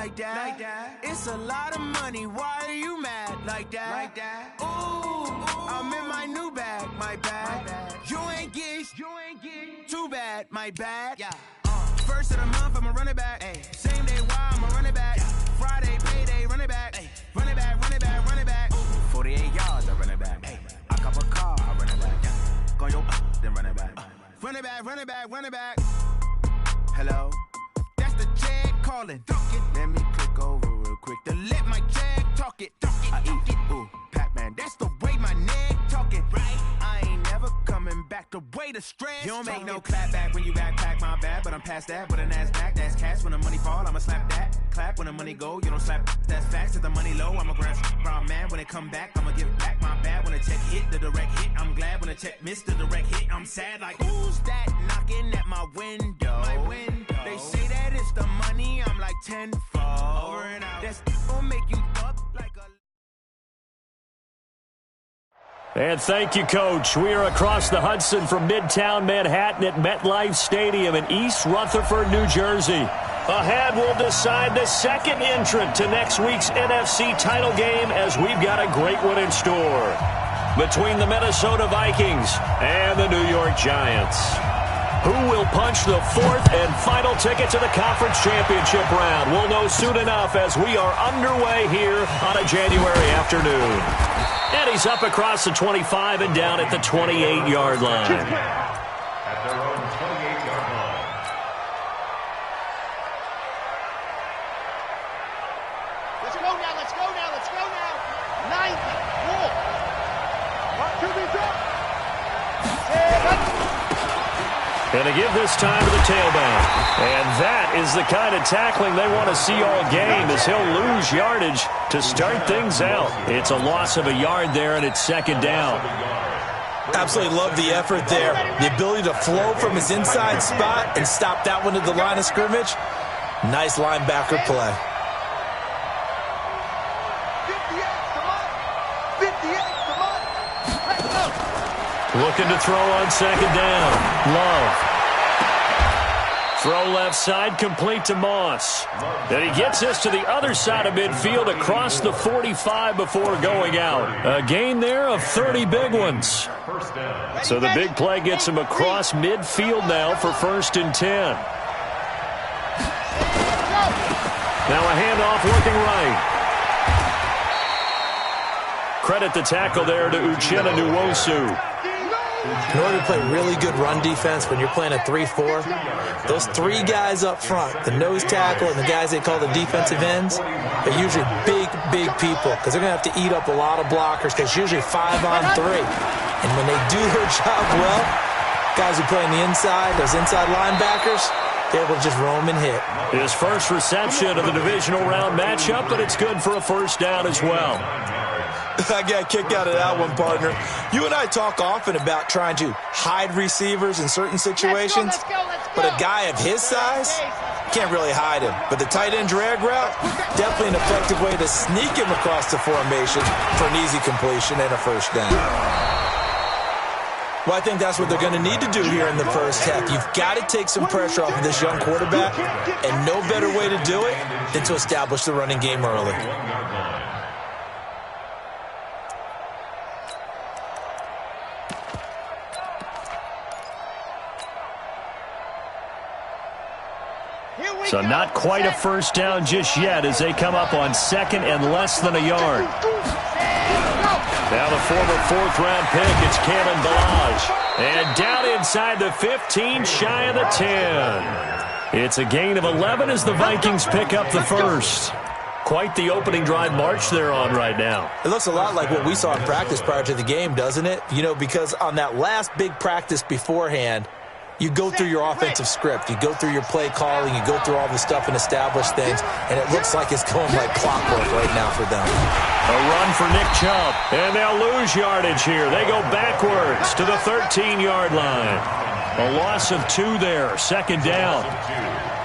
like that. It's a lot of money, why are you mad like that? Ooh, I'm in my new bag, my bad. You ain't get too bad, my bad. First of the month, I'ma run it back. Same day, why I'ma run it back. Friday, payday, run it back. Run it back, run it back, run it back. 48 yards, I run it back. I cop a car, I run it back. Go yo, then run it back. Run it back, run it back, run it back. Hello? That's the jag calling. Let me click over real quick to let my jag talk it. I eat it, ooh, Pac-Man. That's the way my neck talking. Right? I ain't never coming back the way the stress. You don't make no clap back when you backpack, my bad. But I'm past that with a NASDAQ. That's cash when the money fall, I'ma slap that. Clap when the money go, you don't slap. That's facts. If the money low, I'ma grab brown man. When it come back, I'ma give back my bad. When the check hit, the direct hit. I'm glad when the check missed the direct hit. I'm sad like, who's that knocking at my window? They say that it's the money, I'm like tenfold. Over and out. That's gonna make you up like a... And thank you, Coach. We are across the Hudson from Midtown Manhattan at MetLife Stadium in East Rutherford, New Jersey. Ahead, we'll decide the second entrant to next week's NFC title game as we've got a great one in store between the Minnesota Vikings and the New York Giants. Who will punch the fourth and final ticket to the conference championship round? We'll know soon enough as we are underway here on a January afternoon. And he's up across the 25 and down at the 28-yard line. At their own 28-yard line. Let's go now, let's go now, let's go now. 90, walk. What to be done? And to give this time to the tailback. And that is the kind of tackling they want to see all game as he'll lose yardage to start things out. It's a loss of a yard there, and it's second down. Absolutely love the effort there. The ability to flow from his inside spot and stop that one at the line of scrimmage. Nice linebacker play. 58, come on. Let's go. Looking to throw on second down. Love. Throw left side, complete to Moss. Then he gets this to the other side of midfield across the 45 before going out. A gain there of 30 big ones. So the big play gets him across midfield now for 1st and 10. Now a handoff looking right. Credit the tackle there to Uchenna Nwosu. In order to play really good run defense when you're playing a 3-4, those three guys up front, the nose tackle and the guys they call the defensive ends, they're usually big people because they're going to have to eat up a lot of blockers because usually 5 on 3. And when they do their job well, guys who play on the inside, those inside linebackers, they're able to just roam and hit. His first reception of the divisional round matchup, but it's good for a first down as well. I got a kick out of that one, partner. You and I talk often about trying to hide receivers in certain situations, Let's go. but a guy of his size, can't really hide him. But the tight end drag route, definitely an effective way to sneak him across the formation for an easy completion and a first down. Well, I think that's what they're going to need to do here in the first half. You've got to take some pressure off of this young quarterback, and no better way to do it than to establish the running game early. So not quite a first down just yet as they come up on second and less than a yard. Now the former 4th-round pick, it's Kalen Ballage. And down inside the 15, shy of the 10. It's a gain of 11 as the Vikings pick up the first. Quite the opening drive march they're on right now. It looks a lot like what we saw in practice prior to the game, doesn't it? You know, because on that last big practice beforehand, you go through your offensive script. You go through your play calling. You go through all the stuff and establish things. And it looks like it's going like clockwork right now for them. A run for Nick Chubb. And they'll lose yardage here. They go backwards to the 13-yard line. A loss of 2 there. Second down.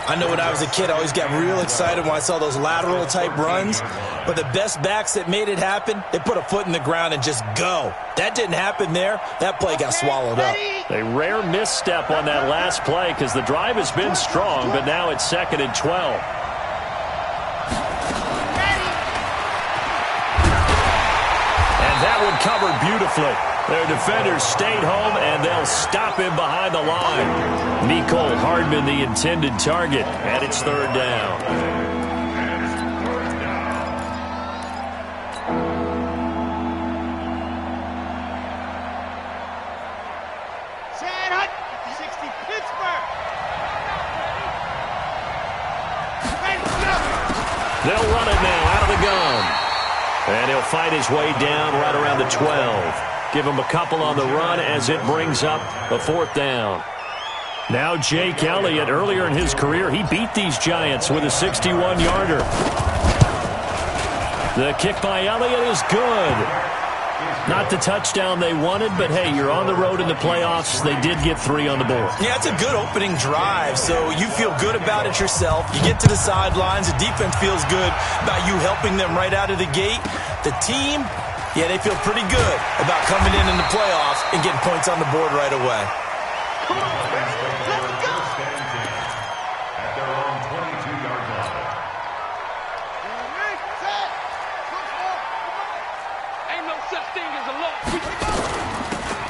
I know when I was a kid, I always got real excited when I saw those lateral-type runs. But the best backs that made it happen, they put a foot in the ground and just go. That didn't happen there. That play got swallowed up. A rare misstep on that last play because the drive has been strong, but now it's 2nd and 12. that one covered beautifully. Their defenders stayed home, and they'll stop him behind the line. Mecole Hardman, the intended target, and it's third down. They'll run it now out of the gun. And he'll fight his way down right around the 12. Give him a couple on the run as it brings up a fourth down. Now Jake Elliott, earlier in his career, he beat these Giants with a 61-yarder. The kick by Elliott is good. Not the touchdown they wanted, but hey, you're on the road in the playoffs. They did get 3 on the board. Yeah, it's a good opening drive, so you feel good about it yourself. You get to the sidelines. The defense feels good about you helping them right out of the gate. The team, yeah, they feel pretty good about coming in the playoffs and getting points on the board right away. At their own 22-yard line. Ain't no such thing as a loss.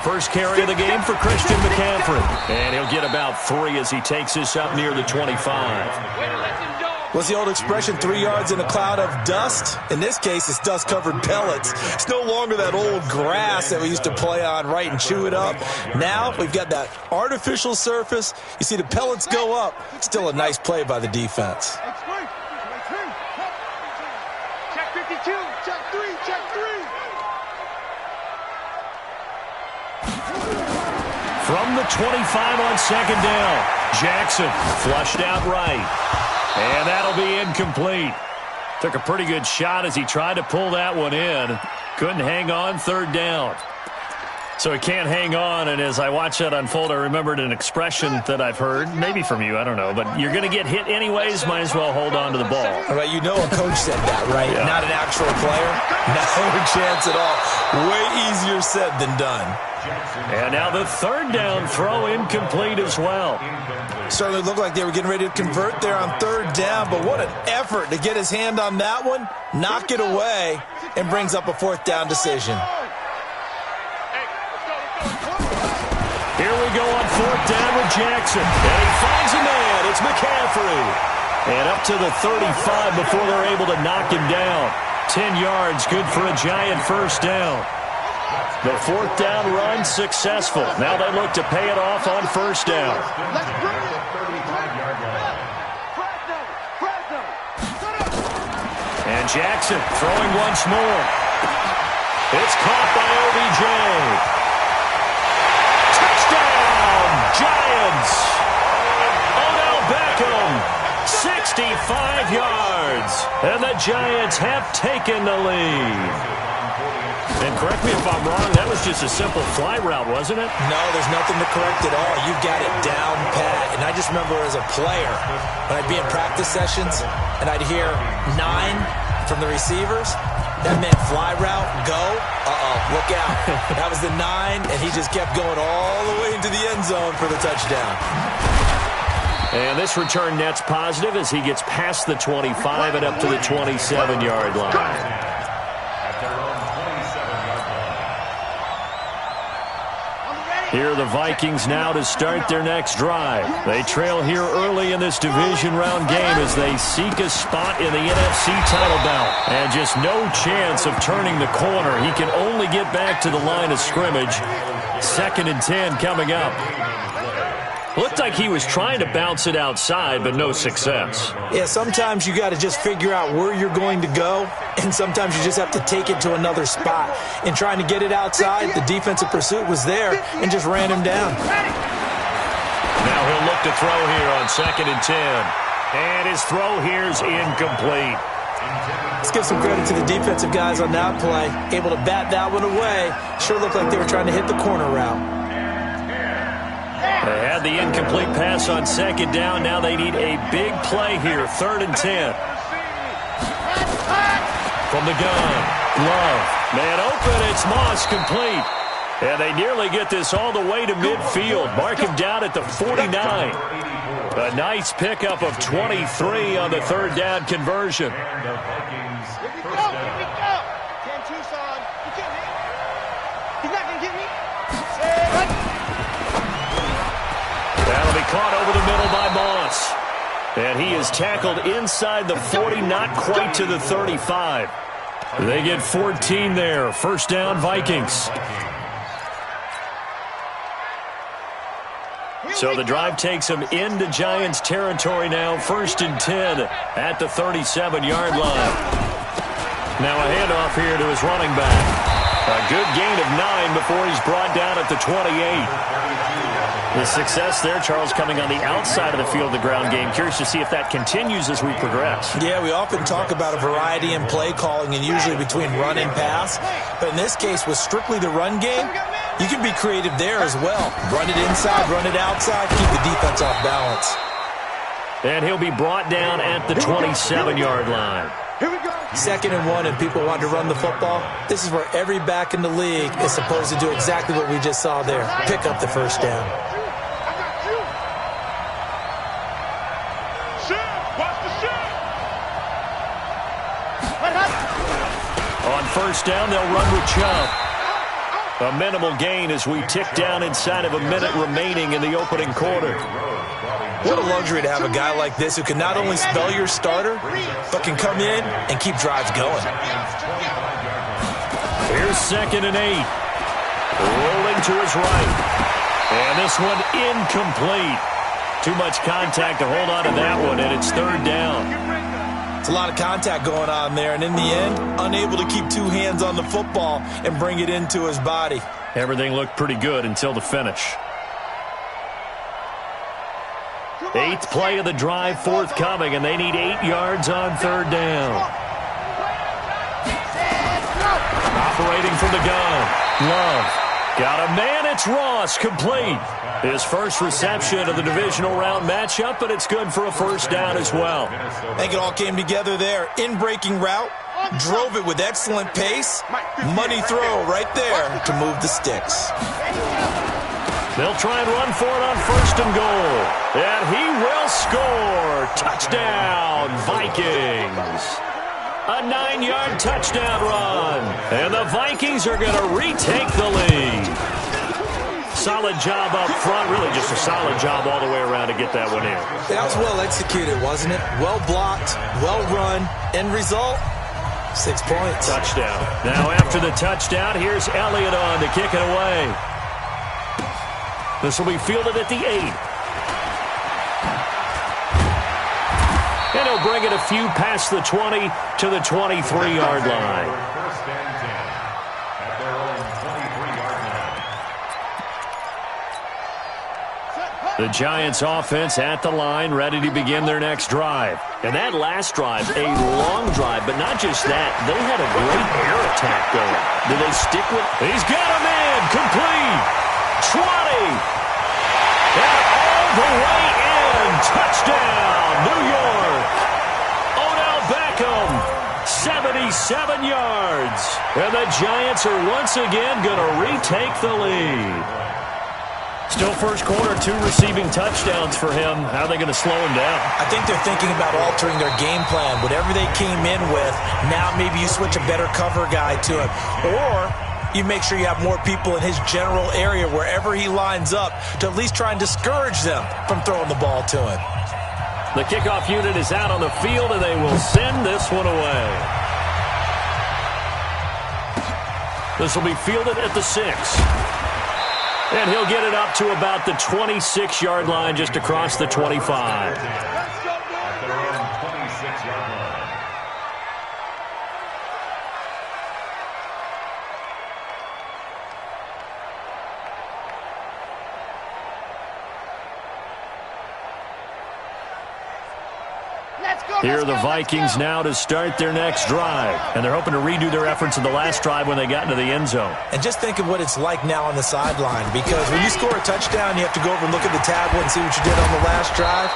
First carry of the game for Christian McCaffrey. And he'll get about 3 as he takes this up near the 25. What's the old expression, 3 yards in a cloud of dust? In this case, it's dust-covered pellets. It's no longer that old grass that we used to play on, right, and chew it up. Now we've got that artificial surface. You see the pellets go up. Still a nice play by the defense. Check 52, check 3, check 3. From the 25 on second down, Jackson flushed out right. And that'll be incomplete. Took a pretty good shot as he tried to pull that one in. Couldn't hang on, third down. So he can't hang on, and as I watch that unfold, I remembered an expression that I've heard, maybe from you, I don't know, but you're going to get hit anyways, might as well hold on to the ball. All right, you know a coach said that, right? Yeah. Not an actual player? No chance at all. Way easier said than done. And now the third down throw incomplete as well. Certainly looked like they were getting ready to convert there on third down, but what an effort to get his hand on that one, knock it away, and brings up a fourth down decision. Here we go on fourth down with Jackson. And he finds a man. It's McCaffrey. And up to the 35 before they're able to knock him down. 10 yards, good for a Giant first down. The fourth down run successful. Now they look to pay it off on first down. And Jackson throwing once more. It's caught by OBJ. Touchdown, Giants! Odell Beckham, 65 yards. And the Giants have taken the lead. And correct me if I'm wrong, that was just a simple fly route, wasn't it? No, there's nothing to correct at all. You've got it down pat. And I just remember as a player, when I'd be in practice sessions, and I'd hear 9 from the receivers, that meant fly route, go, look out. That was the 9, and he just kept going all the way into the end zone for the touchdown. And this return net's positive as he gets past the 25 and up to the 27-yard line. Here are the Vikings now to start their next drive. They trail here early in this division round game as they seek a spot in the NFC title bout. And just no chance of turning the corner. He can only get back to the line of scrimmage. 2nd and 10 coming up. Looked like he was trying to bounce it outside, but no success. Yeah, sometimes you got to just figure out where you're going to go, and sometimes you just have to take it to another spot. In trying to get it outside, the defensive pursuit was there and just ran him down. Now he'll look to throw here on 2nd and 10. And his throw here's incomplete. Let's give some credit to the defensive guys on that play. Able to bat that one away. Sure looked like they were trying to hit the corner route. They had the incomplete pass on 2nd down. Now they need a big play here. 3rd and 10. From the gun. Love. Man open. It's Moss complete. And they nearly get this all the way to midfield. Mark him down at the 49. A nice pickup of 23 on the 3rd down conversion. caught over the middle by Moss. And he is tackled inside the 40, not quite to the 35. They get 14 there. First down, Vikings. So the drive takes them into Giants territory now. First and 10 at the 37-yard line. Now a handoff here to his running back. A good gain of 9 before he's brought down at the 28. The success there, Charles, coming on the outside of the field, the ground game. Curious to see if that continues as we progress. Yeah, we often talk about a variety in play calling and usually between run and pass. But in this case, with strictly the run game, you can be creative there as well. Run it inside, run it outside, keep the defense off balance. And he'll be brought down at the 27-yard line. Second and 1 and people want to run the football. This is where every back in the league is supposed to do exactly what we just saw there. Pick up the first down. On first down, they'll run with Chubb. A minimal gain as we tick down inside of a minute remaining in the opening quarter. What a luxury to have a guy like this who can not only spell your starter, but can come in and keep drives going. Here's second and 8. Rolling to his right. And this one incomplete. Too much contact to hold on to that one, and it's third down. It's a lot of contact going on there, and in the end, unable to keep two hands on the football and bring it into his body. Everything looked pretty good until the finish. 8th play of the drive forthcoming, and they need 8 yards on third down. Operating from the gun. Love. Got a man, it's Ross, complete. His first reception of the divisional round matchup, but it's good for a first down as well. I think it all came together there. In-breaking route, drove it with excellent pace. Money throw right there to move the sticks. They'll try and run for it on first and goal. And he will score. Touchdown, Vikings. A 9-yard touchdown run. And the Vikings are going to retake the lead. Solid job up front. Really just a solid job all the way around to get that one in. That was well executed, wasn't it? Well blocked, well run. End result, 6 points. Touchdown. Now after the touchdown, here's Elliott on to kick it away. This will be fielded at the 8. And he'll bring it a few past the 20 to the 23-yard line. First and 10 at their own 23-yard line. The Giants offense at the line, ready to begin their next drive. And that last drive, a long drive, but not just that. They had a great air attack going. Do they stick with? He's got a man, complete. 20. And all the way in. Touchdown, New York. Odell Beckham, 77 yards. And the Giants are once again going to retake the lead. Still first quarter, 2 receiving touchdowns for him. How are they going to slow him down? I think they're thinking about altering their game plan. Whatever they came in with, now maybe you switch a better cover guy to him. Or you make sure you have more people in his general area wherever he lines up to at least try and discourage them from throwing the ball to him. The kickoff unit is out on the field, and they will send this one away. This will be fielded at the 6. And he'll get it up to about the 26-yard line, just across the 25. At their own 26-yard line. Here are the Vikings now to start their next drive. And they're hoping to redo their efforts in the last drive when they got into the end zone. And just think of what it's like now on the sideline, because when you score a touchdown, you have to go over and look at the tablet and see what you did on the last drive.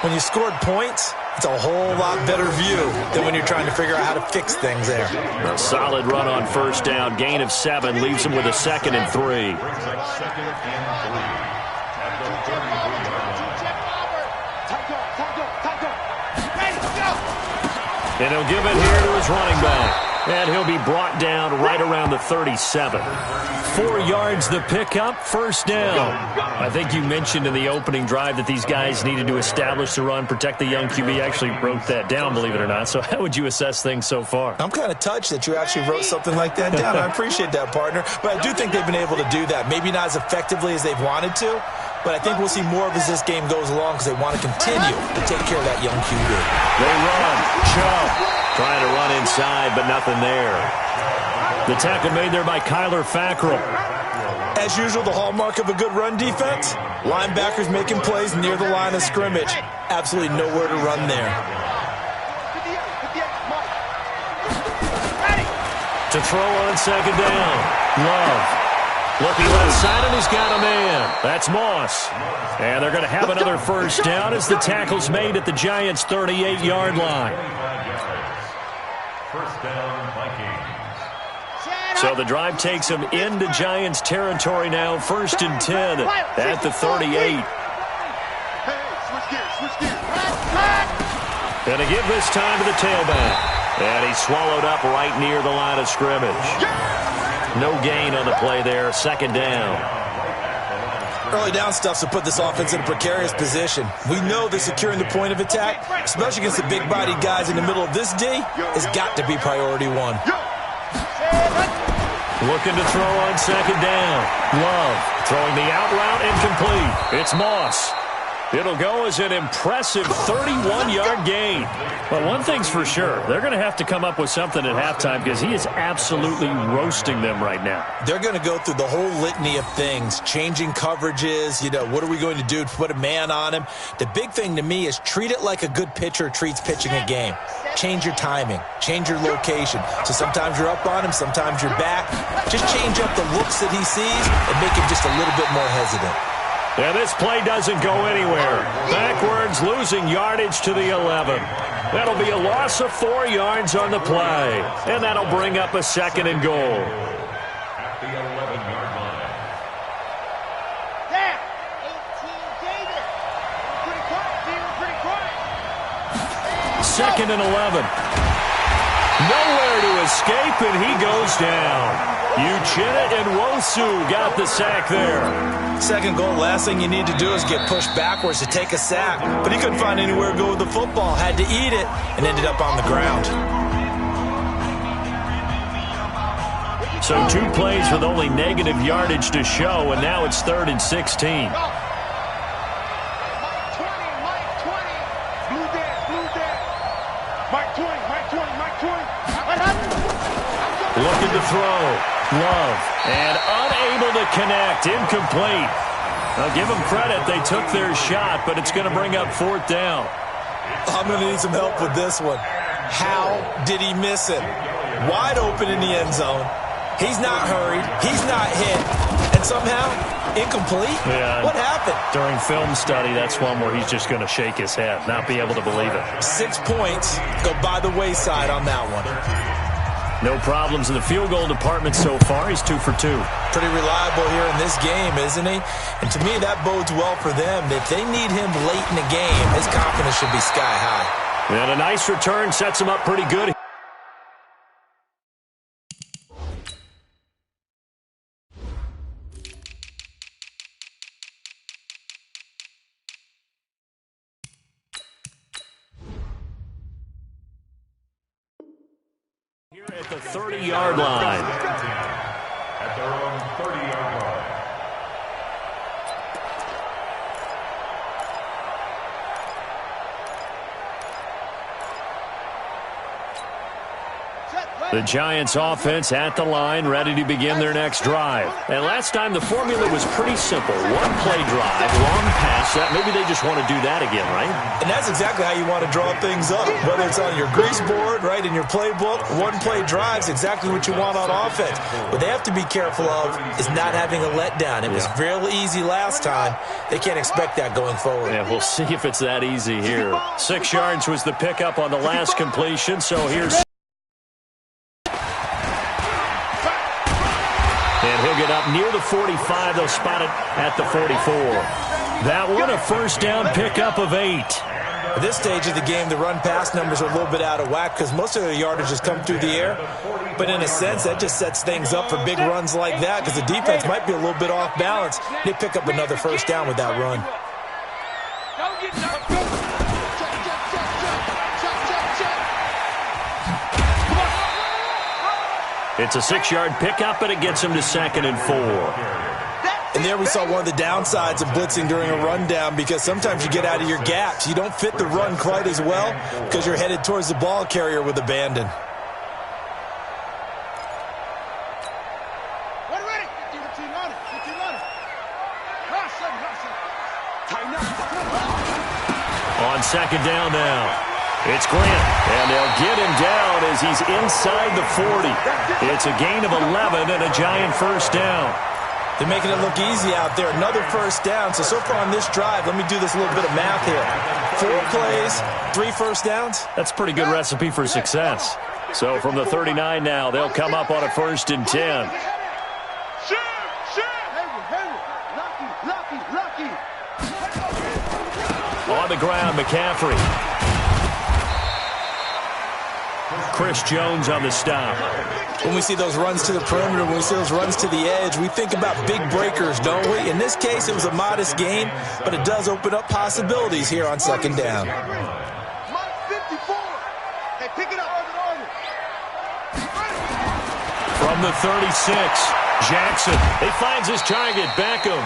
When you scored points, it's a whole lot better view than when you're trying to figure out how to fix things there. A solid run on first down. Gain of 7 leaves them with a 2nd and 3. Brings up 2nd and 3 at the 33-yard line. And he'll give it here to his running back. And he'll be brought down right around the 37. 4 yards the pickup, first down. I think you mentioned in the opening drive that these guys needed to establish the run, protect the young QB. I actually wrote that down, believe it or not. So how would you assess things so far? I'm kind of touched that you actually wrote something like that down. I appreciate that, partner. But I do think they've been able to do that. Maybe not as effectively as they've wanted to, but I think we'll see more of as this game goes along because they want to continue to take care of that young QB. They run. Chubb trying to run inside, but nothing there. The tackle made there by Kyler Fackrell. As usual, the hallmark of a good run defense, linebackers making plays near the line of scrimmage. Absolutely nowhere to run there. To throw on second down. Love. Looking left side, and he's got a man. That's Moss. And they're going to have another first down as the tackle's made at the Giants' 38-yard line. First down, Vikings. So the drive takes them into Giants territory now, 1st and 10 at the 38. And to give this time to the tailback. And he's swallowed up right near the line of scrimmage. No gain on the play there, second down. Early down stuff to put this offense in a precarious position. We know that securing the point of attack, especially against the big-bodied guys in the middle of this D, has got to be priority one. Looking to throw on second down. Love throwing the out route incomplete. It's Moss. It'll go as an impressive 31-yard gain. But one thing's for sure, they're going to have to come up with something at halftime because he is absolutely roasting them right now. They're going to go through the whole litany of things, changing coverages, what are we going to do to put a man on him? The big thing to me is treat it like a good pitcher treats pitching a game. Change your timing, change your location. So sometimes you're up on him, sometimes you're back. Just change up the looks that he sees and make him just a little bit more hesitant. And this play doesn't go anywhere. Backwards, losing yardage to the 11. That'll be a loss of 4 yards on the play. And that'll bring up a second and goal. At the 11-yard line. There! 18 David. Pretty quiet. Second and 11. Nowhere to escape, and he goes down. Uchenna and Wosu got the sack there. Second goal, last thing you need to do is get pushed backwards to take a sack. But he couldn't find anywhere to go with the football. Had to eat it and ended up on the ground. So 2 plays with only negative yardage to show, and now it's 3rd and 16. Looking to throw. Love. And unable to connect. Incomplete. Now give them credit. They took their shot, but it's going to bring up 4th down. I'm going to need some help with this one. How did he miss it? Wide open in the end zone. He's not hurried. He's not hit. And somehow, incomplete? Yeah. What happened? During film study, that's one where he's just going to shake his head, not be able to believe it. 6 points go by the wayside on that one. No problems in the field goal department so far. He's 2 for 2. Pretty reliable here in this game, isn't he? And to me, that bodes well for them. If they need him late in the game, his confidence should be sky high. And a nice return sets him up pretty good. At the 30-yard line. At their own 30-yard line. The Giants offense at the line, ready to begin their next drive. And last time the formula was pretty simple. 1 play drive, long pass. Maybe they just want to do that again, right? And that's exactly how you want to draw things up. Whether it's on your grease board, right, in your playbook, 1 play drive is exactly what you want on offense. What they have to be careful of is not having a letdown. It was real easy last time. They can't expect that going forward. Yeah, we'll see if it's that easy here. 6 yards was the pickup on the last completion, so here's... And he'll get up near the 45. They'll spot it at the 44. That one, a first down pickup of 8. At this stage of the game, the run-pass numbers are a little bit out of whack because most of their yardage has come through the air. But in a sense, that just sets things up for big runs like that because the defense might be a little bit off balance. They pick up another first down with that run. It's a 6-yard pickup, and it gets him to 2nd and 4. And there we saw one of the downsides of blitzing during a rundown because sometimes you get out of your gaps. You don't fit the run quite as well because you're headed towards the ball carrier with abandon. On 2nd down now, it's Grant, and they'll get him down as he's inside the 40. It's a gain of 11 and a Giant first down. They're making it look easy out there. Another first down. So far on this drive, let me do this little bit of math here. 4 plays, 3 first downs. That's a pretty good recipe for success. So from the 39 now, they'll come up on a 1st and 10. On the ground, McCaffrey. Chris Jones on the stop. When we see those runs to the perimeter, when we see those runs to the edge, we think about big breakers, don't we? In this case, it was a modest gain, but it does open up possibilities here on 2nd down. From the 36, Jackson. He finds his target, Beckham.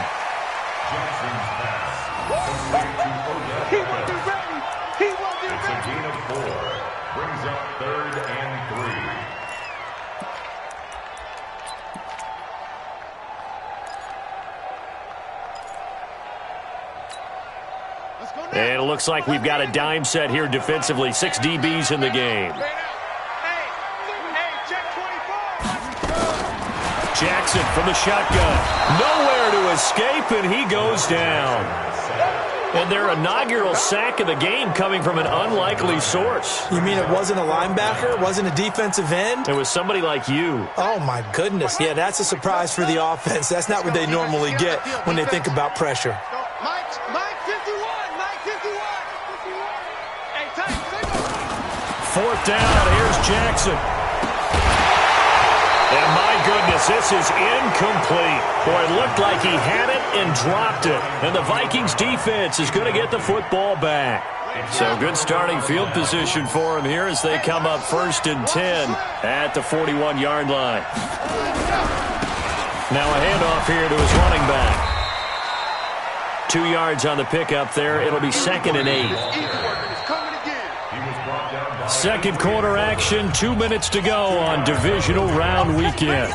It's a gain of 4. Brings up 3rd and 3. And it looks like we've got a dime set here defensively. 6 DBs in the game. Jackson from the shotgun. Nowhere to escape, and he goes down. And their inaugural sack of the game coming from an unlikely source. You mean it wasn't a linebacker? It wasn't a defensive end? It was somebody like you. Oh, my goodness. Yeah, that's a surprise for the offense. That's not what they normally get when they think about pressure. Mike 51. 4th down. Here's Jackson. And my goodness, this is incomplete. Boy, it looked like he had it and dropped it. And the Vikings defense is going to get the football back. So good starting field position for him here as they come up 1st and 10 at the 41-yard line. Now a handoff here to his running back. 2 yards on the pickup there. It'll be 2nd and 8. Second quarter action, 2 minutes to go on divisional round weekend.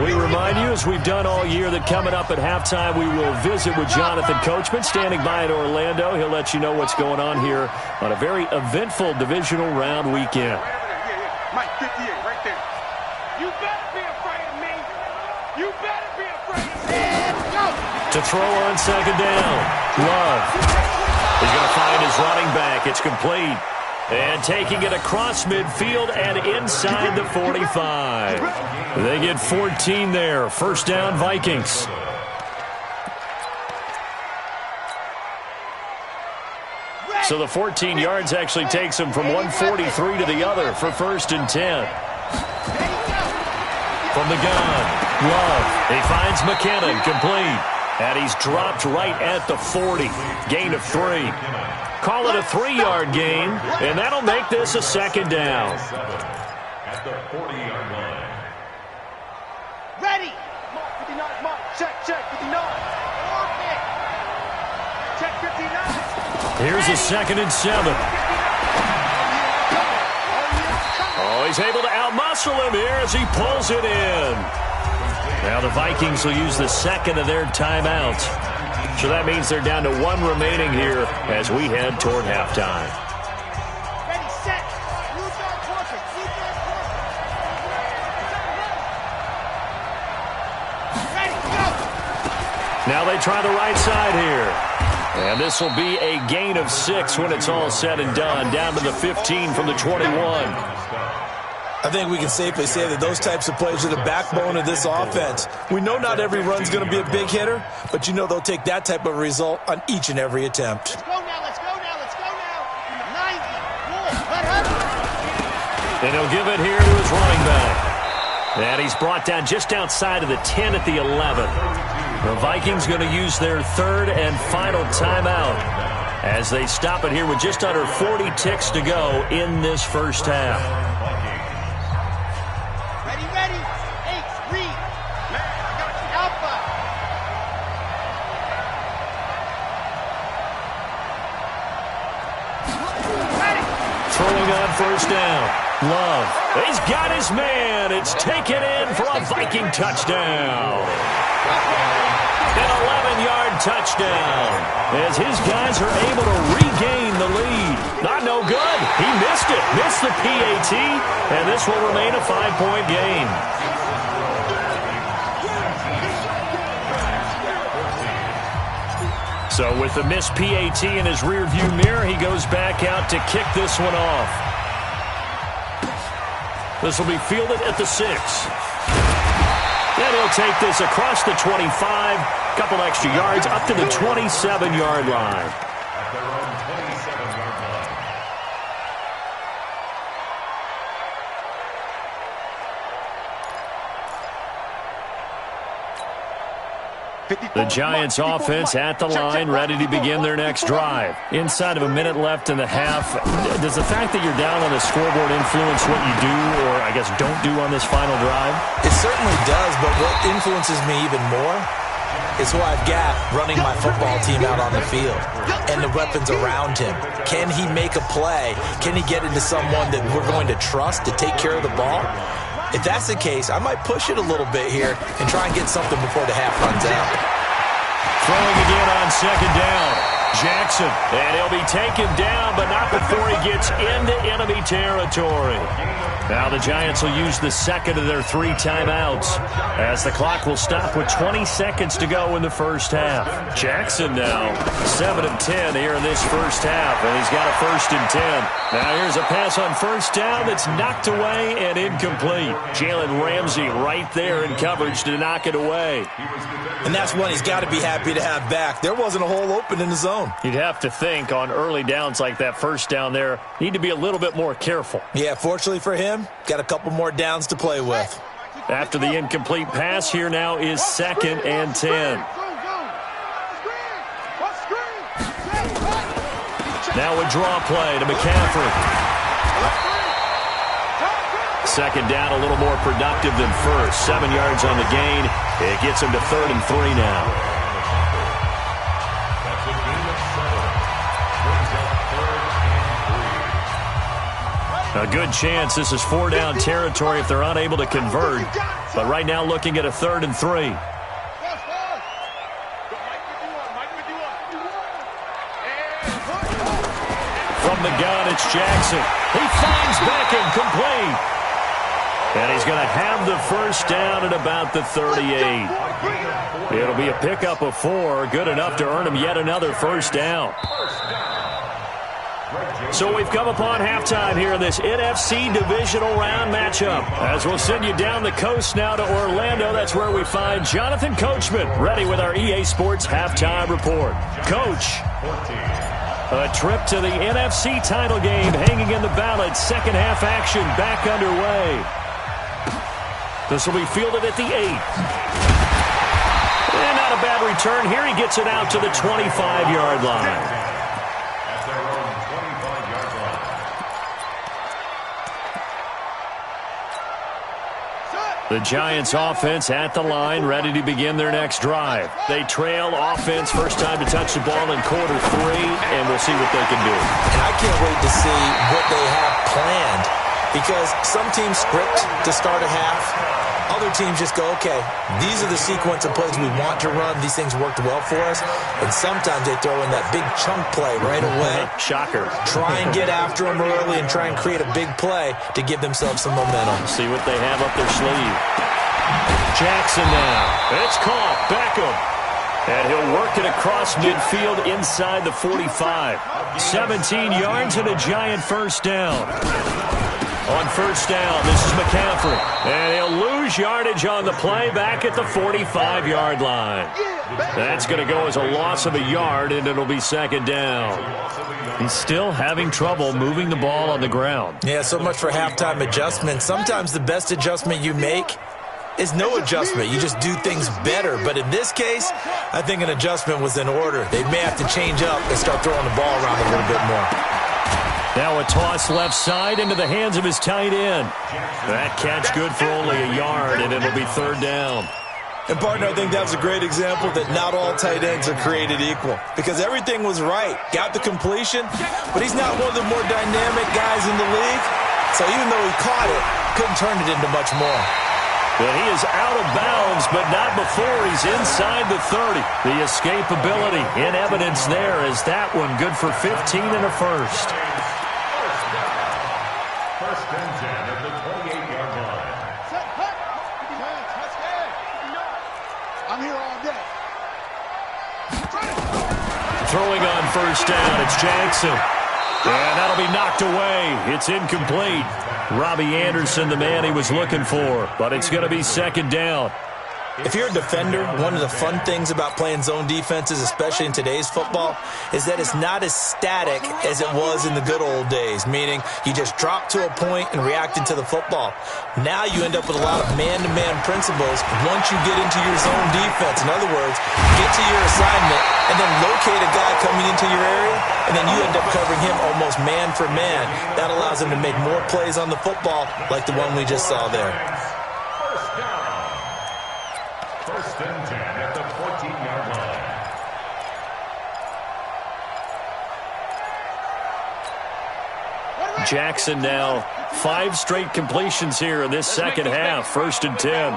We remind you, as we've done all year, that coming up at halftime, we will visit with Jonathan Coachman, standing by in Orlando. He'll let you know what's going on here on a very eventful divisional round weekend. Mike 58, right there. You better be afraid of me. You better be afraid of me. Go. To throw on 2nd down, Love. He's going to find his running back. It's complete. And taking it across midfield and inside the 45. They get 14 there. First down, Vikings. So the 14 yards actually takes him from 143 to the other for 1st and 10. From the gun, Love. He finds McKinnon, complete. And he's dropped right at the 40. Gain of 3. Call it a 3-yard gain, and that'll make this a 2nd down. At the 40-yard line. Ready. Mark 59. Mark. Check 59. Check 59. Here's a 2nd and 7. Oh, he's able to outmuscle him here as he pulls it in. Now the Vikings will use the 2nd of their timeouts. So that means they're down to 1 remaining here as we head toward halftime. Ready, set. Ready, go. Now they try the right side here. And this will be a gain of 6 when it's all said and done. Down to the 15 from the 21. I think we can safely say that those types of plays are the backbone of this offense. We know not every run's going to be a big hitter, but you know they'll take that type of result on each and every attempt. Let's go now, let's go now, let's go now. 90, And he'll give it here to his running back. And he's brought down just outside of the 10 at the 11. The Vikings going to use their third and final timeout as they stop it here with just under 40 ticks to go in this first half. Ready, ready. H, read. Man, I got you. Alpha. Ready. Throwing on first down. Love. He's got his man. It's taken in for a Viking touchdown. An 11-yard touchdown as his guys are able to regain the lead. Not no good. He missed it. Missed the PAT, and this will remain a 5-point game. So with the missed PAT in his rearview mirror, he goes back out to kick this one off. This will be fielded at the 6. And he'll take this across the 25, couple extra yards, up to the 27-yard line. At their own 27-yard line. The Giants offense at the line, ready to begin their next drive. Inside of a minute left in the half, does the fact that you're down on the scoreboard influence what you do, or I guess don't do on this final drive? It certainly does, but what influences me even more is who I've got running my football team out on the field and the weapons around him. Can he make a play? Can he get into someone that we're going to trust to take care of the ball? If that's the case, I might push it a little bit here and try and get something before the half runs out. Throwing again on second down. Jackson, and he'll be taken down, but not before he gets into enemy territory. Now the Giants will use the second of their 3 timeouts as the clock will stop with 20 seconds to go in the first half. Jackson now 7 of 10 here in this first half, and he's got a 1st and 10. Now here's a pass on first down that's knocked away and incomplete. Jalen Ramsey right there in coverage to knock it away. And that's one he's got to be happy to have back. There wasn't a hole open in the zone. You'd have to think on early downs like that first down there, need to be a little bit more careful. Yeah, fortunately for him, got a couple more downs to play with. After the incomplete pass, here now is 2nd and 10. Now a draw play to McCaffrey. 2nd down, a little more productive than first. 7 yards on the gain. It gets him to 3rd and 3 now. That's a gain of 7. Brings up 3rd and 3. A good chance this is 4-down territory if they're unable to convert. But right now looking at a 3rd and 3. From the gun, it's Jackson. He finds Beckham, complete. And he's going to have the first down at about the 38. It'll be a pickup of 4, good enough to earn him yet another first down. So we've come upon halftime here in this NFC divisional round matchup. As we'll send you down the coast now to Orlando, that's where we find Jonathan Coachman, ready with our EA Sports halftime report. Coach, a trip to the NFC title game hanging in the balance. Second half action back underway. This will be fielded at the 8. And not a bad return here. He gets it out to the 25-yard line. At their own 25-yard line. The Giants offense at the line, ready to begin their next drive. They trail offense, first time to touch the ball in quarter 3, and we'll see what they can do. And I can't wait to see what they have planned, because some teams script to start a half. Other teams just go, okay, these are the sequence of plays we want to run. These things worked well for us. And sometimes they throw in that big chunk play right away. Shocker. Try and get after them early and try and create a big play to give themselves some momentum. See what they have up their sleeve. Jackson now. It's caught. Beckham. And he'll work it across midfield inside the 45. 17 yards and a Giant first down. On first down, this is McCaffrey. And he'll lose yardage on the play back at the 45-yard line. That's going to go as a loss of a yard, and it'll be second down. He's still having trouble moving the ball on the ground. Yeah, so much for halftime adjustment. Sometimes the best adjustment you make is no adjustment. You just do things better. But in this case, I think an adjustment was in order. They may have to change up and start throwing the ball around a little bit more. Now a toss left side into the hands of his tight end. That catch good for only a yard, and it'll be third down. And, partner, I think that was a great example that not all tight ends are created equal, because everything was right. Got the completion, but he's not one of the more dynamic guys in the league. So even though he caught it, couldn't turn it into much more. Well, he is out of bounds, but not before he's inside the 30. The escapability in evidence there as that one good for 15 and a first. First and 10 at the 28-yard line. I'm here all day. Throwing on first down, it's Jackson. And that'll be knocked away. It's incomplete. Robbie Anderson, the man he was looking for, but it's going to be second down. If you're a defender, one of the fun things about playing zone defenses, especially in today's football, is that it's not as static as it was in the good old days, meaning you just dropped to a point and reacted to the football. Now you end up with a lot of man-to-man principles once you get into your zone defense. In other words, get to your assignment and then locate a guy coming into your area, and then you end up covering him almost man for man. That allows him to make more plays on the football like the one we just saw there. First and 10 at the 14-yard line. Jackson now 5 straight completions here in this second half. First and 10.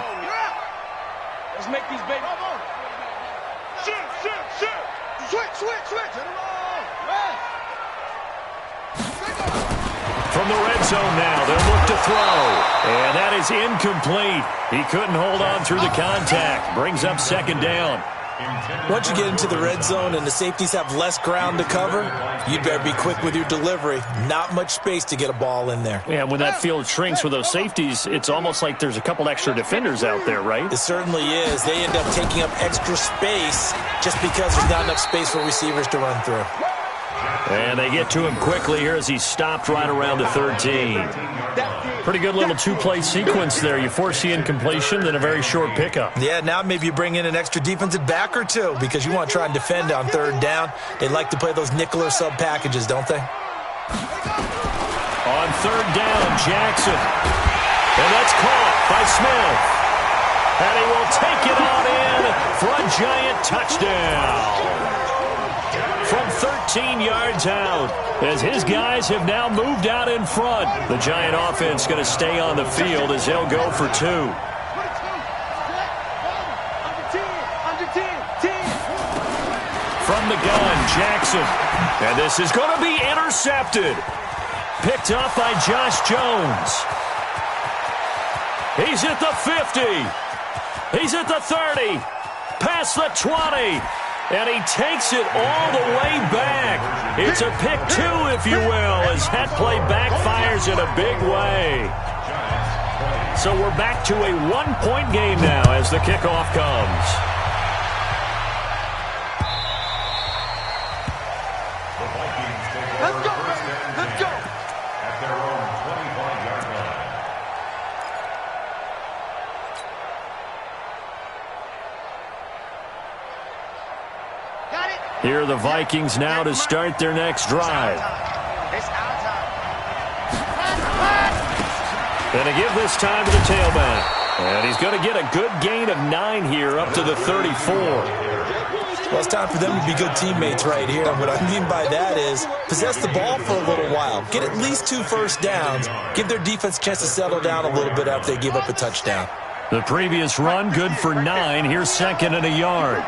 Let's make these babies. Switch. From the red zone now, they'll look to throw. And that is incomplete. He couldn't hold on through the contact. Brings up second down. Once you get into the red zone and the safeties have less ground to cover, you'd better be quick with your delivery. Not much space to get a ball in there. Yeah, when that field shrinks with those safeties, it's almost like there's a couple extra defenders out there, right? It certainly is. They end up taking up extra space just because there's not enough space for receivers to run through. And they get to him quickly here as he stopped right around the 13. Pretty good little two-play sequence there. You force the incompletion, then a very short pickup. Yeah, now maybe you bring in an extra defensive back or two because you want to try and defend on third down. They like to play those nickel or sub packages, don't they? On third down, Jackson. And that's caught by Smith. And he will take it on in for a Giant touchdown. From 13 yards out, as his guys have now moved out in front. The Giant offense going to stay on the field as they'll go for 2. From the gun, Jackson. And this is going to be intercepted. Picked up by Josh Jones. He's at the 50. He's at the 30. Past the 20. And he takes it all the way back. It's a pick 2, if you will, as that play backfires in a big way. So we're back to a 1-point game now as the kickoff comes. The Vikings take over first and 10 at their own 25-yard line. Here are the Vikings now to start their next drive. And to give this time to the tailback. And he's going to get a good gain of 9 here up to the 34. Well, it's time for them to be good teammates right here. What I mean by that is possess the ball for a little while. Get at least 2 first downs. Give their defense a chance to settle down a little bit after they give up a touchdown. The previous run good for 9. Here's second and a yard.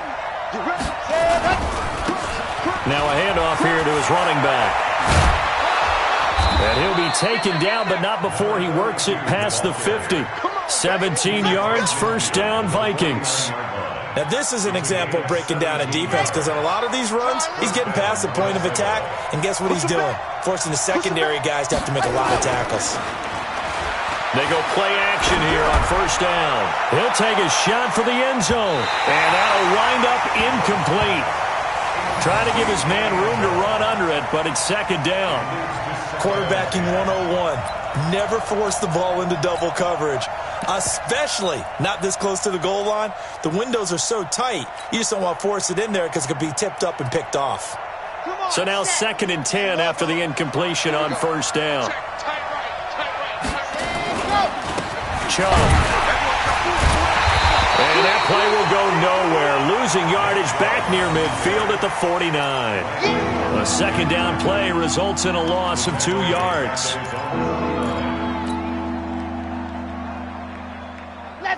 Now a handoff here to his running back. And he'll be taken down, but not before he works it past the 50. 17 yards, first down, Vikings. Now this is an example of breaking down a defense because on a lot of these runs, he's getting past the point of attack, and guess what he's doing? Forcing the secondary guys to have to make a lot of tackles. They go play action here on first down. He'll take a shot for the end zone. And that'll wind up incomplete. Trying to give his man room to run under it, but it's second down. Quarterbacking 101. Never force the ball into double coverage, especially not this close to the goal line. The windows are so tight, you just don't want to force it in there because it could be tipped up and picked off. So now 2nd and 10 after the incompletion on first down. Chubb. And that play will go nowhere. Losing yardage back near midfield at the 49. A second down play results in a loss of 2 yards.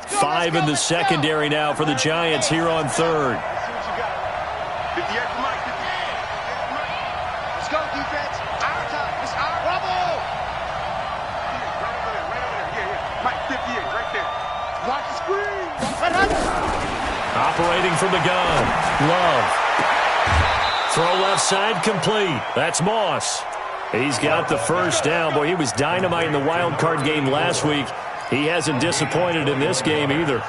5 in the secondary now for the Giants here on third. Let's go, defense. Our time. It's our trouble. Right over there. Yeah. Mike, 58, right there. Watch the screen. Operating from the gun. Love. Throw left side complete. That's Moss. He's got the first down. Boy, he was dynamite in the wild card game last week. He hasn't disappointed in this game either.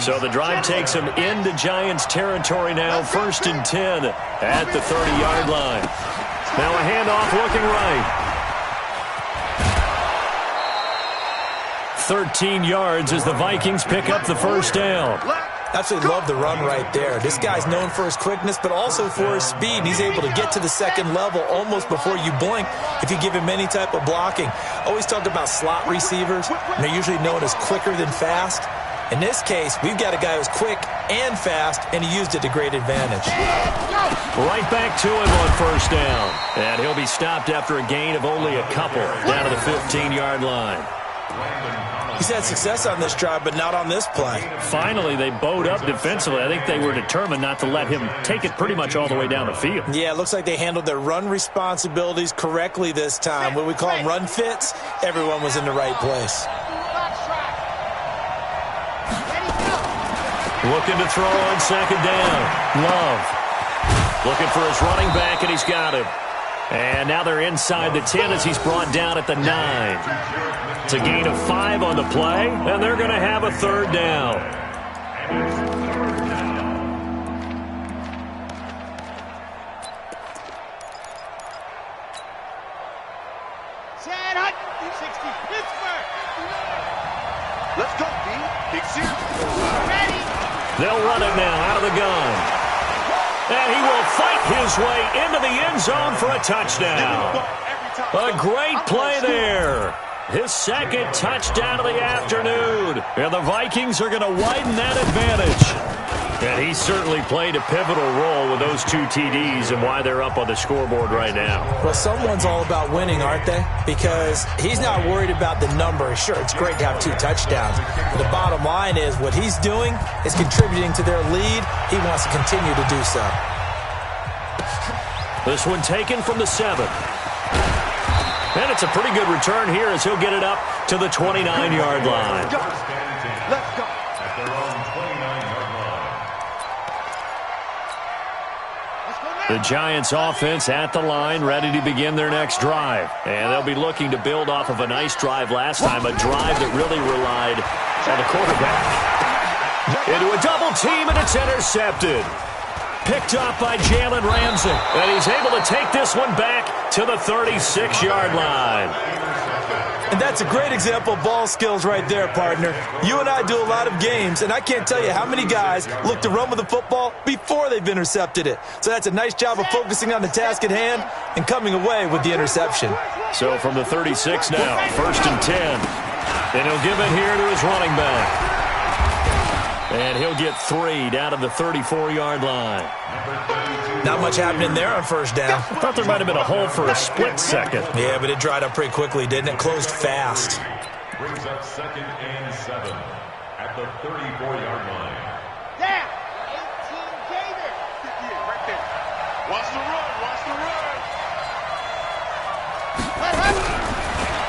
So the drive takes him into Giants territory now. 1st and 10 at the 30-yard line. Now a handoff looking right. 13 yards as the Vikings pick up the first down. Absolutely love the run right there. This guy's known for his quickness, but also for his speed. And he's able to get to the second level almost before you blink if you give him any type of blocking. Always talk about slot receivers, and they're usually known as quicker than fast. In this case, we've got a guy who's quick and fast, and he used it to great advantage. Right back to him on first down. And he'll be stopped after a gain of only a couple down to the 15-yard line. He's had success on this drive, but not on this play. Finally, they bowed up defensively. I think they were determined not to let him take it pretty much all the way down the field. Yeah, it looks like they handled their run responsibilities correctly this time. What we call them run fits, everyone was in the right place. Looking to throw on second down. Love. Looking for his running back, and he's got him. And now they're inside the 10 as he's brought down at the 9. It's a gain of 5 on the play, and they're going to have a third down. Let's go, D. Big series. Ready. They'll run it now out of the gun. And he will fight his way into the end zone for a touchdown. A great play there. His second touchdown of the afternoon. And the Vikings are going to widen that advantage. And he certainly played a pivotal role with those 2 TDs and why they're up on the scoreboard right now. Well, someone's all about winning, aren't they? Because he's not worried about the number. Sure, it's great to have 2 touchdowns. But the bottom line is what he's doing is contributing to their lead. He wants to continue to do so. This one taken from the 7. And it's a pretty good return here as he'll get it up to the 29-yard line. Let's go. At their own 29-yard line. The Giants offense at the line, ready to begin their next drive. And they'll be looking to build off of a nice drive last time, a drive that really relied on the quarterback. Into a double team, and it's intercepted. Picked up by Jalen Ramsey. And he's able to take this one back to the 36-yard line. And that's a great example of ball skills right there, partner. You and I do a lot of games, and I can't tell you how many guys look to run with the football before they've intercepted it. So that's a nice job of focusing on the task at hand and coming away with the interception. So from the 36 now, 1st and 10. And he'll give it here to his running back. And he'll get 3 down to the 34-yard line. Not much happening there on first down. I thought there might have been a hole for a split second. Yeah, but it dried up pretty quickly, didn't it? Closed fast. Brings up 2nd and 7 at the 34-yard line. Yeah. 18 Davis. 58 right there. Watch the run. Watch the run.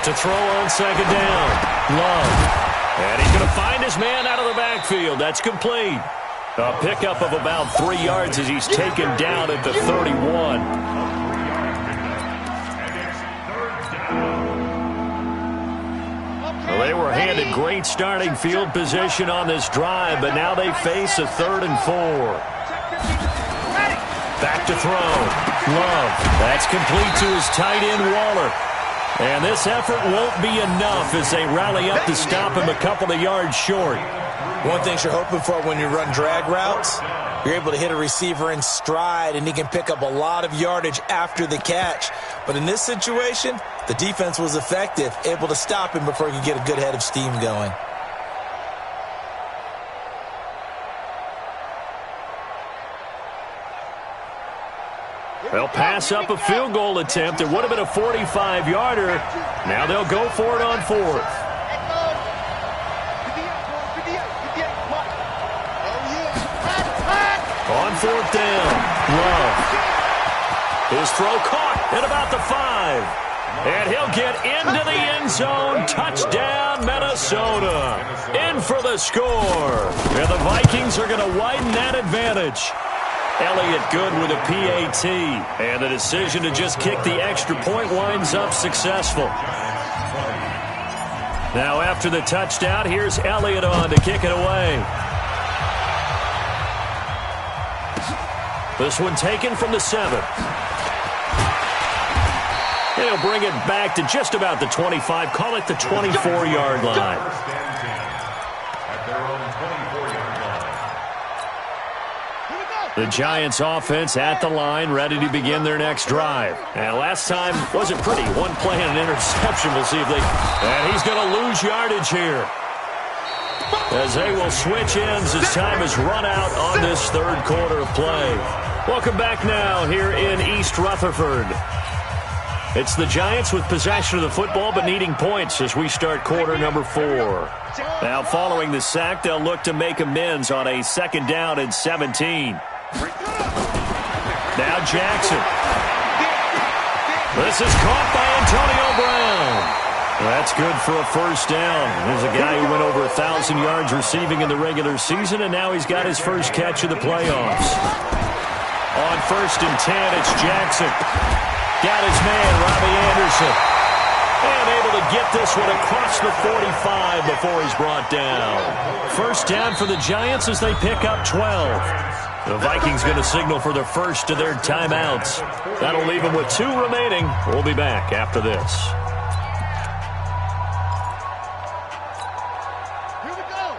To throw on second down. Love. And he's going to find his man out of the backfield. That's complete. A pickup of about 3 yards as he's taken down at the 31. great starting field position on this drive, but now they face a 3rd and 4. Back to throw. Love. That's complete to his tight end, Waller. And this effort won't be enough as they rally up to stop him a couple of yards short. One thing you're hoping for when you run drag routes, you're able to hit a receiver in stride, and he can pick up a lot of yardage after the catch. But in this situation, the defense was effective, able to stop him before he could get a good head of steam going. They'll pass up a field goal attempt. It would have been a 45-yarder. Now they'll go for it on 4th. On 4th down, Love. His throw caught at about the 5. And he'll get into the end zone. Touchdown, Minnesota. In for the score. And the Vikings are going to widen that advantage. Elliott good with a PAT. And the decision to just kick the extra point winds up successful. Now after the touchdown, here's Elliott on to kick it away. This one taken from the 7th. He'll bring it back to just about the 25. Call it the 24-yard line. The Giants offense at the line, ready to begin their next drive. And last time wasn't pretty. One play and an interception. We'll see if they... And he's going to lose yardage here, as they will switch ends as time is run out on this 3rd quarter of play. Welcome back now here in East Rutherford. It's the Giants with possession of the football but needing points as we start quarter number 4. Now following the sack, they'll look to make amends on a 2nd down and 17. Now Jackson. This is caught by Antonio Brown. That's good for a 1st down. There's a guy who went over 1,000 yards receiving in the regular season, and now he's got his first catch of the playoffs. On 1st and 10, it's Jackson. Got his man, Robbie Anderson. And able to get this one across the 45 before he's brought down. 1st down for the Giants as they pick up 12. The Vikings going to signal for the first of their timeouts. That'll leave them with 2 remaining. We'll be back after this. Here we go.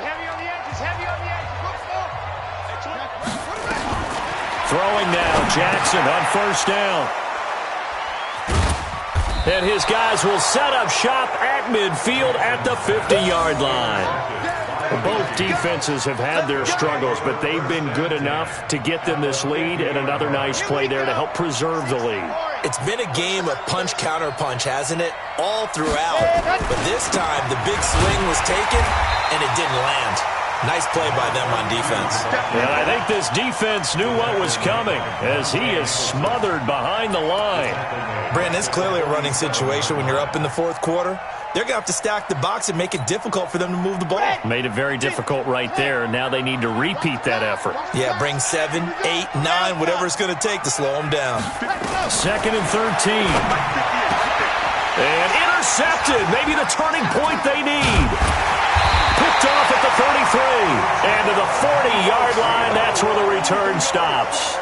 Heavy on the edges. Heavy on the edges. Throwing now, Jackson on 1st down. And his guys will set up shop at midfield at the 50-yard line. Both defenses have had their struggles, but they've been good enough to get them this lead, and another nice play there to help preserve the lead. It's been a game of punch-counter-punch, hasn't it? All throughout. But this time, the big swing was taken, and it didn't land. Nice play by them on defense. And I think this defense knew what was coming as he is smothered behind the line. Brandon, it's clearly a running situation when you're up in the 4th quarter. They're going to have to stack the box and make it difficult for them to move the ball. Made it very difficult right there. Now they need to repeat that effort. Yeah, bring 7, 8, 9, whatever it's going to take to slow them down. 2nd and 13. And intercepted. Maybe the turning point they need. Picked off at the 33. And to the 40-yard line, that's where the return stops.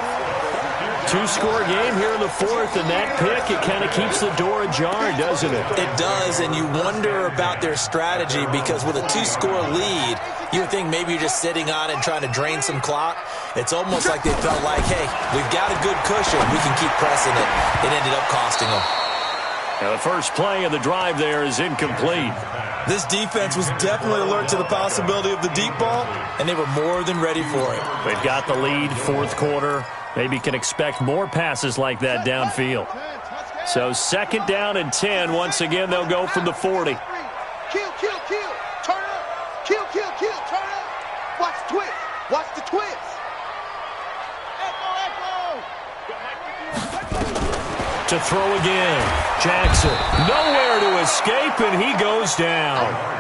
2-score game here in the 4th, and that pick, it kind of keeps the door ajar, doesn't it? It does, and you wonder about their strategy because with a 2-score lead, you would think maybe you're just sitting on it and trying to drain some clock. It's almost like they felt like, hey, we've got a good cushion. We can keep pressing it. It ended up costing them. Now the first play of the drive there is incomplete. This defense was definitely alert to the possibility of the deep ball, and they were more than ready for it. They've got the lead, 4th quarter. Maybe can expect more passes like that downfield. So 2nd down and 10. Once again, they'll go from the 40. Kill. Turn up. Kill. Turn up. Watch the twist. Watch the twist. Echo. To throw again. Jackson. Nowhere to escape, and he goes down.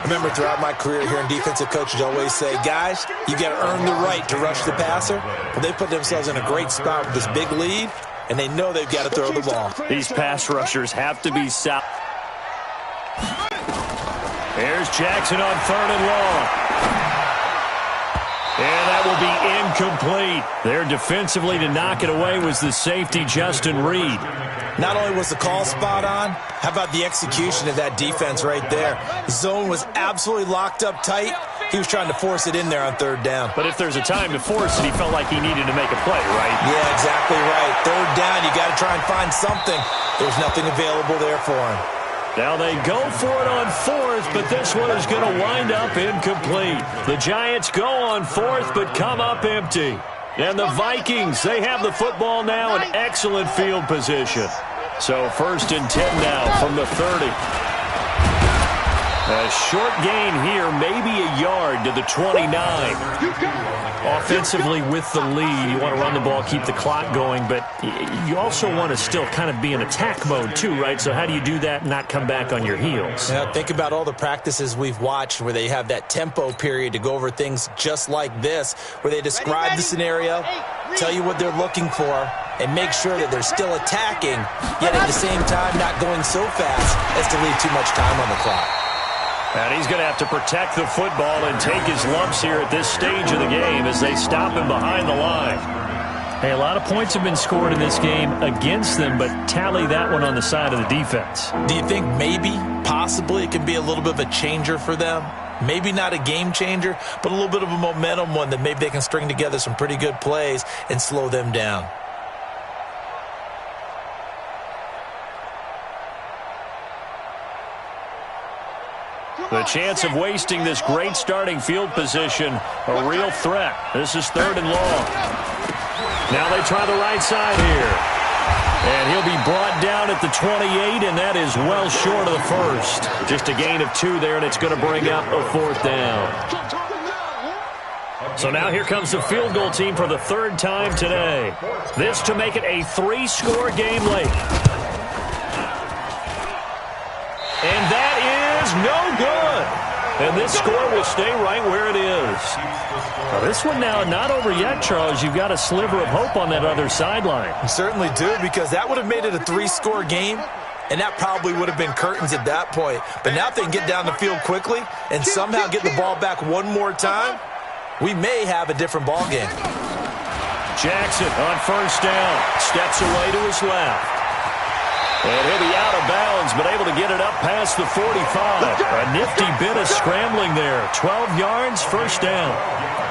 Remember, throughout my career here in defensive coaches, I always say, guys, you got to earn the right to rush the passer. But they put themselves in a great spot with this big lead, and they know they've got to throw the ball. These pass rushers have to be sound. Here's Jackson on 3rd and long. And that will be incomplete. There defensively to knock it away was the safety, Justin Reed. Not only was the call spot on, how about the execution of that defense right there? Zone was absolutely locked up tight. He was trying to force it in there on 3rd down. But if there's a time to force it, he felt like he needed to make a play, right? Yeah, exactly right. 3rd down, you got to try and find something. There's nothing available there for him. Now they go for it on 4th, but this one is going to wind up incomplete. The Giants go on 4th, but come up empty. And the Vikings, they have the football now in excellent field position. So 1st and 10 now from the 30. A short gain here, maybe a yard to the 29. Offensively with the lead, you want to run the ball, keep the clock going, but you also want to still kind of be in attack mode too, right? So how do you do that and not come back on your heels? Yeah, think about all the practices we've watched where they have that tempo period to go over things just like this, where they describe the scenario, tell you what they're looking for, and make sure that they're still attacking, yet at the same time not going so fast as to leave too much time on the clock. And he's going to have to protect the football and take his lumps here at this stage of the game as they stop him behind the line. Hey, a lot of points have been scored in this game against them, but tally that one on the side of the defense. Do you think maybe, possibly, it can be a little bit of a changer for them? Maybe not a game changer, but a little bit of a momentum one that maybe they can string together some pretty good plays and slow them down. The chance of wasting this great starting field position, a real threat. This is 3rd and long. Now they try the right side here. And he'll be brought down at the 28, and that is well short of the 1st. Just a gain of 2 there, and it's going to bring up a 4th down. So now here comes the field goal team for the 3rd time today. This to make it a 3-score game late. And that is no good. And this score will stay right where it is. Now this one now not over yet, Charles. You've got a sliver of hope on that other sideline. You certainly do, because that would have made it a 3-score game, and that probably would have been curtains at that point. But now if they can get down the field quickly and somehow get the ball back one more time, we may have a different ball game. Jackson on 1st down. Steps away to his left. And he'll be out of bounds, but able to get it up past the 45. A nifty bit of scrambling there. 12 yards, 1st down.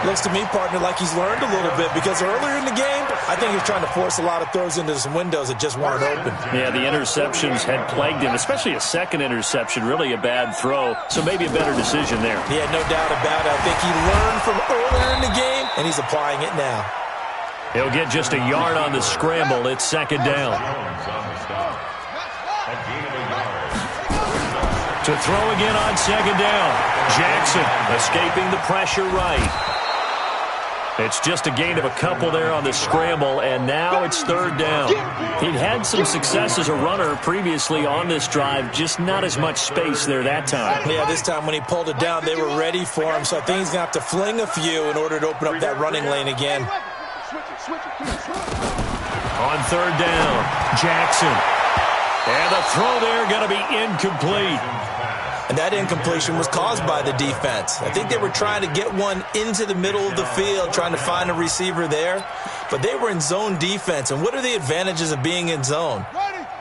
Looks to me, partner, like he's learned a little bit, because earlier in the game, I think he was trying to force a lot of throws into some windows that just weren't open. Yeah, the interceptions had plagued him, especially a second interception, really a bad throw. So maybe a better decision there. Yeah, no doubt about it. I think he learned from earlier in the game, and he's applying it now. He'll get just a yard on the scramble. It's 2nd down. To throw again on 2nd down. Jackson escaping the pressure right. It's just a gain of a couple there on the scramble, and now it's 3rd down. He'd had some success as a runner previously on this drive, just not as much space there that time. Yeah, this time when he pulled it down, they were ready for him, so I think he's going to have to fling a few in order to open up that running lane again. On 3rd down, Jackson. And the throw there going to be incomplete. And that incompletion was caused by the defense. I think they were trying to get one into the middle of the field, trying to find a receiver there. But they were in zone defense. And what are the advantages of being in zone?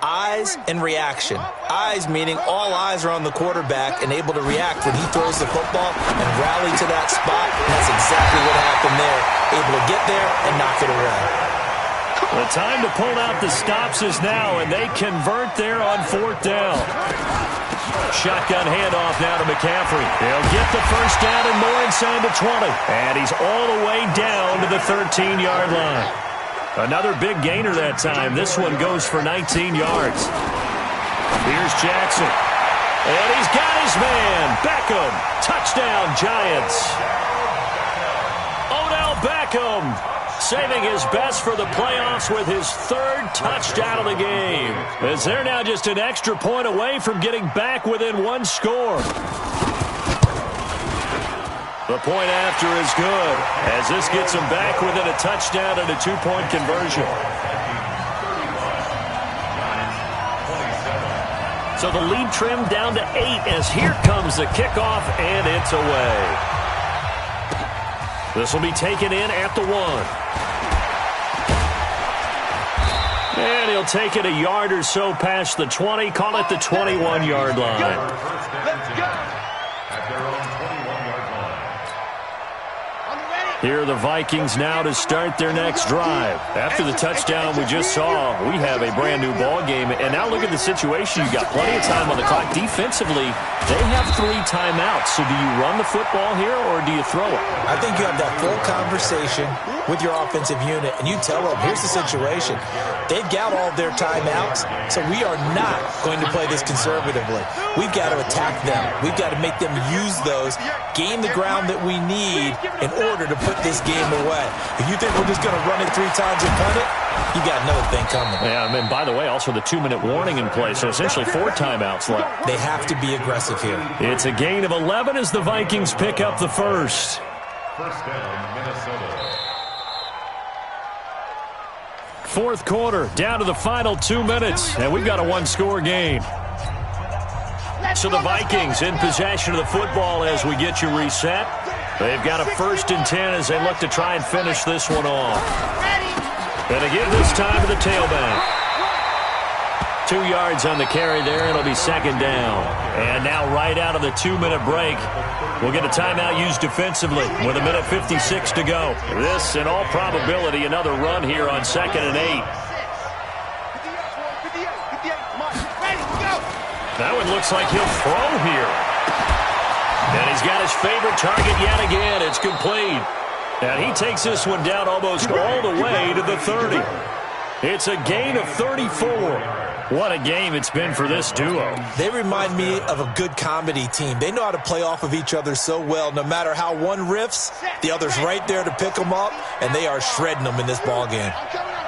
Eyes and reaction. Eyes meaning all eyes are on the quarterback and able to react when he throws the football and rally to that spot. And that's exactly what happened there. Able to get there and knock it away. The time to pull out the stops is now, and they convert there on 4th down. Shotgun handoff now to McCaffrey. He'll get the 1st down and more inside the 20. And he's all the way down to the 13-yard line. Another big gainer that time. This one goes for 19 yards. Here's Jackson. And he's got his man. Beckham. Touchdown, Giants. Odell Beckham saving his best for the playoffs with his 3rd touchdown of the game. As they're now just an extra point away from getting back within 1 score. The point after is good, as this gets them back within a touchdown and a 2-point conversion. So the lead trimmed down to 8 as here comes the kickoff, and it's away. This will be taken in at the 1. And he'll take it a yard or so past the 20, call it the 21-yard line. Let's go. At their own 21-yard line. Here are the Vikings now to start their next drive. After the touchdown we just saw, we have a brand-new ball game. And now look at the situation. You've got plenty of time on the clock. Defensively, they have 3 timeouts. So do you run the football here or do you throw it? I think you have that full conversation with your offensive unit, and you tell them, here's the situation. They've got all of their timeouts, so we are not going to play this conservatively. We've got to attack them. We've got to make them use those, gain the ground that we need in order to put this game away. If you think we're just going to run it 3 times and punt it, you got another thing coming. Yeah, and by the way, also the 2-minute warning in place, so essentially 4 timeouts left. They have to be aggressive here. It's a gain of 11 as the Vikings pick up the first. First down, Minnesota. Fourth quarter, down to the final 2 minutes, and we've got a 1-score game. So the Vikings in possession of the football as we get you reset. They've got a 1st and 10 as they look to try and finish this one off. And again this time to the tailback. 2 yards on the carry there. It'll be 2nd down. And now right out of the 2-minute break, we'll get a timeout used defensively with 1:56 to go. This, in all probability, another run here on 2nd and 8. That one looks like he'll throw here. And he's got his favorite target yet again. It's complete. And he takes this one down almost all the way to the 30. It's a gain of 34. What a game it's been for this duo. They remind me of a good comedy team. They know how to play off of each other so well. No matter how one riffs, the other's right there to pick them up, and they are shredding them in this ball game.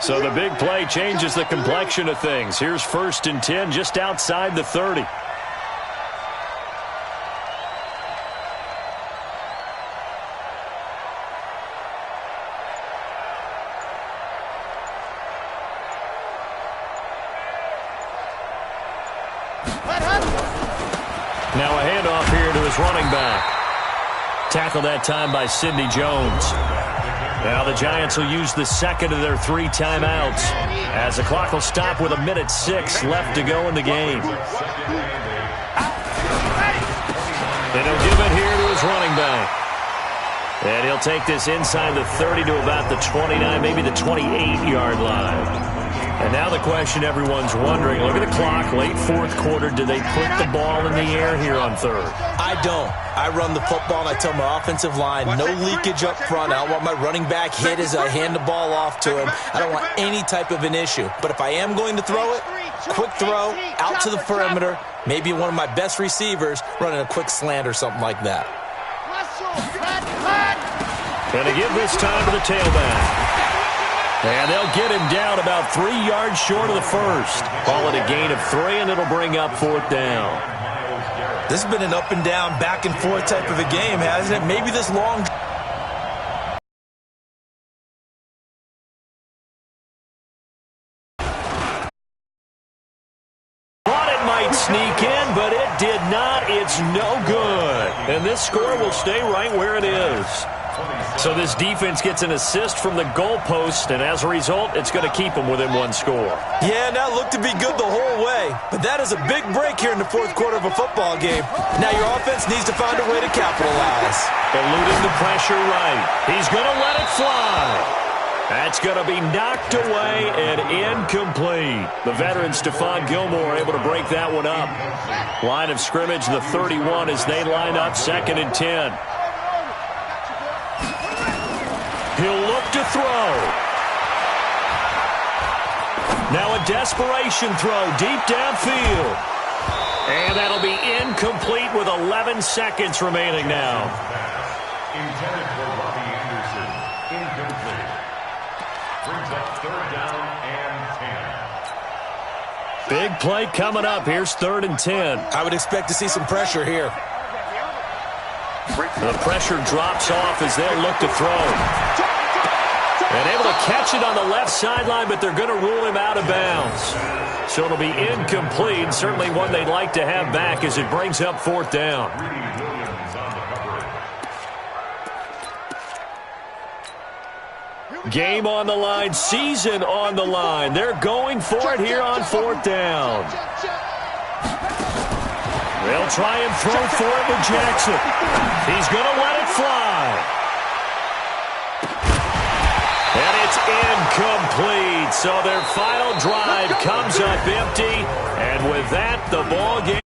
So the big play changes the complexion of things. Here's 1st and 10 just outside the 30. Now a handoff here to his running back. Tackled that time by Sidney Jones. Now the Giants will use the 2nd of their 3 timeouts as the clock will stop with 1:06 left to go in the game. And he'll give it here to his running back. And he'll take this inside the 30 to about the 29, maybe the 28-yard line. And now the question everyone's wondering, look at the clock, late 4th quarter, do they put the ball in the air here on 3rd? I don't. I run the football, and I tell my offensive line, no leakage up front. I don't want my running back hit as I hand the ball off to him. I don't want any type of an issue. But if I am going to throw it, quick throw, out to the perimeter, maybe one of my best receivers running a quick slant or something like that. And to give this time to the tailback. And they'll get him down about 3 yards short of the 1st. Call it a gain of 3, and it'll bring up 4th down. This has been an up and down, back and forth type of a game, hasn't it? Maybe this long... Thought it might sneak in, but it did not. It's no good. And this score will stay right where it is. So this defense gets an assist from the goalpost, and as a result, it's going to keep them within 1 score. Yeah, that looked to be good the whole way. But that is a big break here in the 4th quarter of a football game. Now your offense needs to find a way to capitalize. Eluding the pressure right. He's going to let it fly. That's going to be knocked away and incomplete. The veteran Stephon Gilmore able to break that one up. Line of scrimmage, the 31 as they line up 2nd and 10. He'll look to throw. Now a desperation throw deep downfield. And that'll be incomplete with 11 seconds remaining now. Intended for Robbie Anderson. Incomplete. Brings up 3rd down and 10. Big play coming up. Here's 3rd and 10. I would expect to see some pressure here. The pressure drops off as they'll look to throw. And able to catch it on the left sideline, but they're going to rule him out of bounds. So it'll be incomplete, certainly one they'd like to have back as it brings up 4th down. Game on the line, season on the line. They're going for it here on 4th down. They'll try and throw for it with Jackson. He's going to let it fly. And it's incomplete. So their final drive comes up empty. And with that, the ball game.